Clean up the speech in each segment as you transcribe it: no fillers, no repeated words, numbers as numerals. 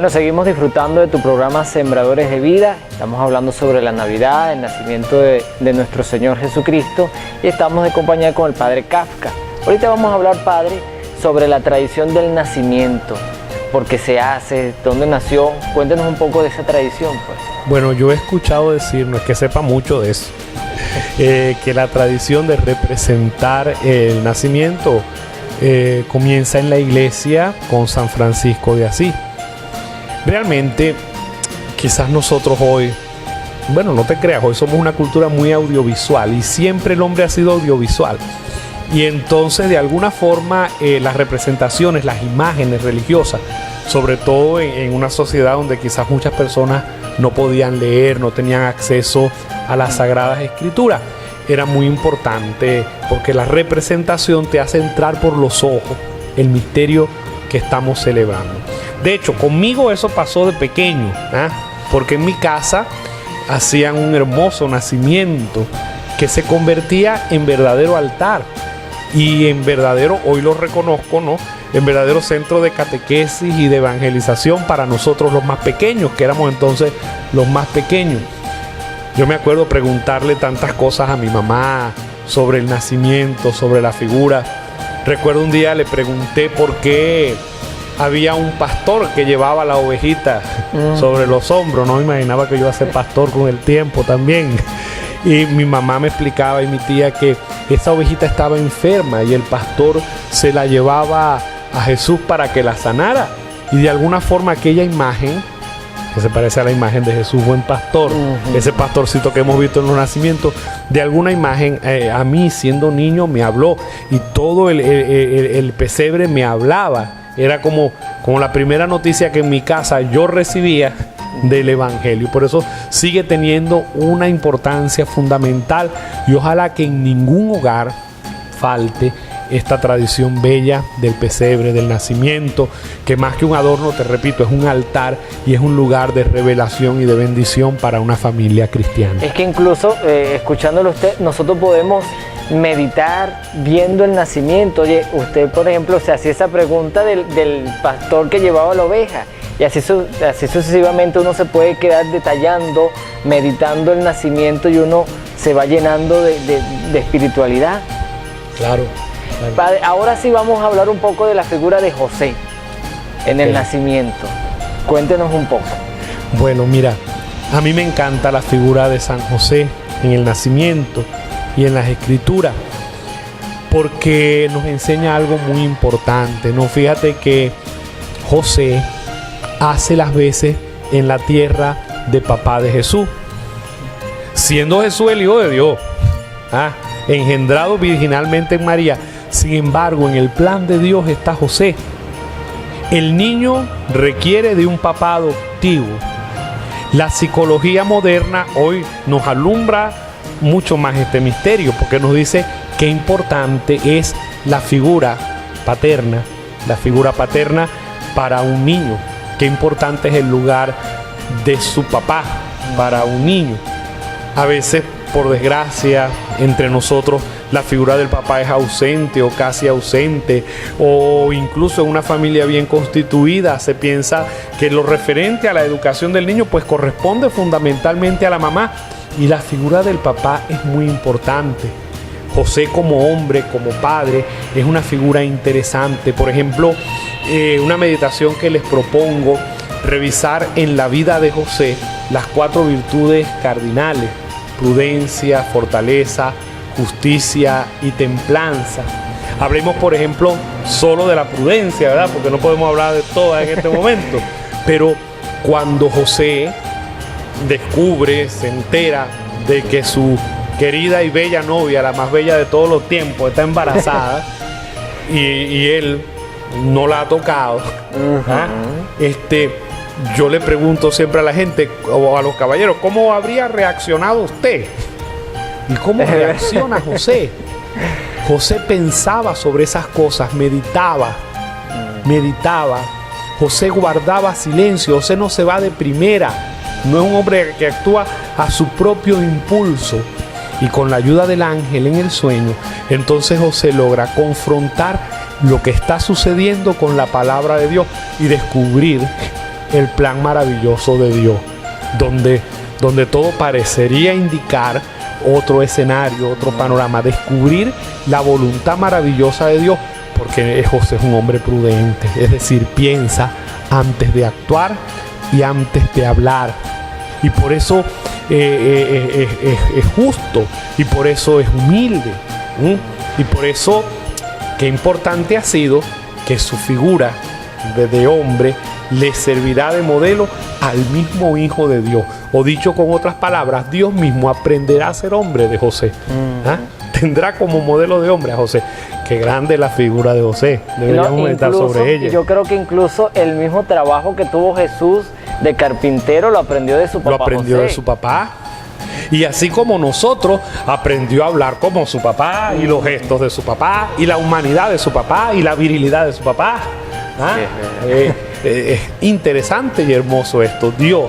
Bueno, seguimos disfrutando de tu programa Sembradores de Vida. Estamos hablando sobre la Navidad, el nacimiento de nuestro Señor Jesucristo, y estamos de compañía con el Padre Kafka. Ahorita vamos a hablar, Padre, sobre la tradición del nacimiento. ¿Por qué se hace? ¿Dónde nació? Cuéntanos un poco de esa tradición, pues. Bueno, yo he escuchado decir, no es que sepa mucho de eso, que la tradición de representar el nacimiento comienza en la iglesia con San Francisco de Asís. Realmente, quizás nosotros hoy, bueno, no te creas, hoy somos una cultura muy audiovisual y siempre el hombre ha sido audiovisual. Y entonces, de alguna forma, las representaciones, las imágenes religiosas, sobre todo en una sociedad donde quizás muchas personas no podían leer, no tenían acceso a las Sagradas Escrituras, era muy importante porque la representación te hace entrar por los ojos el misterio que estamos celebrando. De hecho, conmigo eso pasó de pequeño, porque en mi casa hacían un hermoso nacimiento que se convertía en verdadero altar y en verdadero, hoy lo reconozco, ¿no?, en verdadero centro de catequesis y de evangelización para nosotros los más pequeños, que éramos entonces los más pequeños. Yo me acuerdo preguntarle tantas cosas a mi mamá sobre el nacimiento, sobre la figura. Recuerdo un día le pregunté por qué había un pastor que llevaba la ovejita sobre los hombros. No me imaginaba que yo iba a ser pastor con el tiempo también. Y mi mamá me explicaba, y mi tía, que esa ovejita estaba enferma y el pastor se la llevaba a Jesús para que la sanara. Y de alguna forma aquella imagen, que se parece a la imagen de Jesús buen pastor, ese pastorcito que hemos visto en los nacimientos, de alguna imagen a mí siendo niño me habló, y todo el pesebre me hablaba. Era como la primera noticia que en mi casa yo recibía del Evangelio. Por eso sigue teniendo una importancia fundamental, y ojalá que en ningún hogar falte esta tradición bella del pesebre, del nacimiento, que más que un adorno, te repito, es un altar y es un lugar de revelación y de bendición para una familia cristiana. Es que incluso, escuchándolo usted, nosotros podemos meditar viendo el nacimiento. Oye, usted, por ejemplo, se hacía esa pregunta del pastor que llevaba la oveja, y así sucesivamente uno se puede quedar detallando, meditando el nacimiento, y uno se va llenando de espiritualidad. Claro. Padre, ahora sí vamos a hablar un poco de la figura de José en el nacimiento. Cuéntenos un poco. Bueno, mira, a mí me encanta la figura de San José en el nacimiento y en las Escrituras, porque nos enseña algo muy importante, ¿no? Fíjate que José hace las veces en la tierra de papá de Jesús, siendo Jesús el Hijo de Dios, engendrado virginalmente en María. Sin embargo, en el plan de Dios está José. El niño requiere de un papá adoptivo. La psicología moderna hoy nos alumbra mucho más este misterio, porque nos dice qué importante es la figura paterna para un niño, qué importante es el lugar de su papá para un niño. A veces, por desgracia, entre nosotros la figura del papá es ausente o casi ausente, o incluso en una familia bien constituida se piensa que lo referente a la educación del niño pues corresponde fundamentalmente a la mamá, y la figura del papá es muy importante. José como hombre, como padre, es una figura interesante. Por ejemplo, una meditación que les propongo, revisar en la vida de José las 4 virtudes cardinales: prudencia, fortaleza, justicia y templanza. Hablemos, por ejemplo, solo de la prudencia, ¿verdad? Porque no podemos hablar de todas en este momento. Pero cuando José descubre, se entera de que su querida y bella novia, la más bella de todos los tiempos, está embarazada y él no la ha tocado, yo le pregunto siempre a la gente o a los caballeros, ¿cómo habría reaccionado usted? ¿Y cómo reacciona José? José pensaba sobre esas cosas, meditaba. José guardaba silencio. José no se va de primera. No es un hombre que actúa a su propio impulso. Y con la ayuda del ángel en el sueño, entonces José logra confrontar lo que está sucediendo con la palabra de Dios y descubrir el plan maravilloso de Dios, donde todo parecería indicar otro escenario, otro panorama, descubrir la voluntad maravillosa de Dios, porque José es un hombre prudente, es decir, piensa antes de actuar y antes de hablar, y por eso es justo, y por eso es humilde, y por eso qué importante ha sido que su figura de hombre le servirá de modelo al mismo Hijo de Dios, o dicho con otras palabras, Dios mismo aprenderá a ser hombre de José. Tendrá como modelo de hombre a José. Qué grande la figura de José, deberíamos meditar sobre ella. Yo creo que incluso el mismo trabajo que tuvo Jesús de carpintero lo aprendió de su papá. Lo aprendió José. de su papá. Y así como nosotros, aprendió a hablar como su papá, y los gestos de su papá, y la humanidad de su papá, y la virilidad de su papá. Interesante y hermoso esto. Dios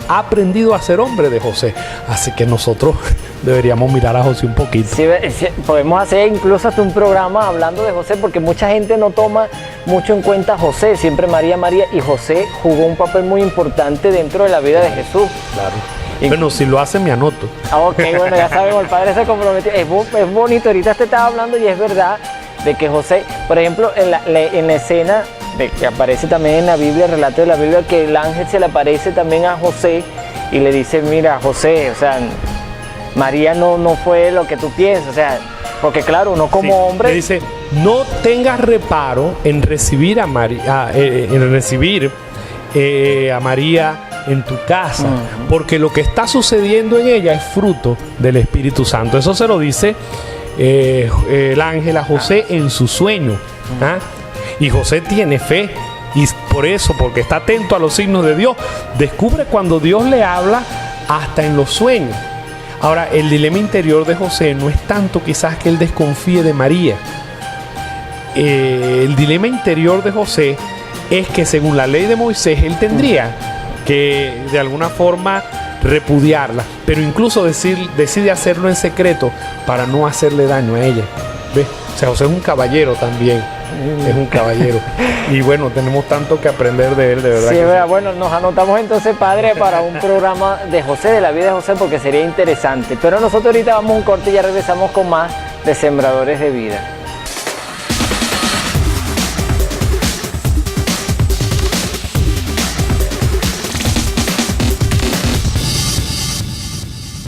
ha aprendido a ser hombre de José. Así que nosotros deberíamos mirar a José un poquito. Sí, podemos hacer incluso hasta un programa hablando de José, porque mucha gente no toma mucho en cuenta a José, siempre María, María, y José jugó un papel muy importante dentro de la vida de Jesús. Claro. Bueno, si lo hace me anoto. Ok, bueno, ya sabemos, el padre se comprometió. Es bonito, ahorita te estaba hablando y es verdad de que José, por ejemplo, en la escena de que aparece también en la Biblia, el relato de la Biblia, que el ángel se le aparece también a José y le dice, mira, José, o sea, María no fue lo que tú piensas, o sea, porque claro, uno como hombre... Le dice, no tengas reparo en recibir a María, a María en tu casa, porque lo que está sucediendo en ella es fruto del Espíritu Santo. Eso se lo dice el ángel a José en su sueño. Y José tiene fe, y por eso, porque está atento a los signos de Dios, descubre cuando Dios le habla hasta en los sueños. Ahora, el dilema interior de José no es tanto quizás que él desconfíe de María. El dilema interior de José es que según la ley de Moisés él tendría que de alguna forma repudiarla, pero incluso decide hacerlo en secreto para no hacerle daño a ella. ¿Ves? O sea, José es un caballero también, es un caballero. Y bueno, tenemos tanto que aprender de él, de verdad. Sí, que verdad. Bueno, nos anotamos entonces, padre, para un programa de José, de la vida de José, porque sería interesante. Pero nosotros ahorita vamos a un corte y ya regresamos con más de Sembradores de Vida.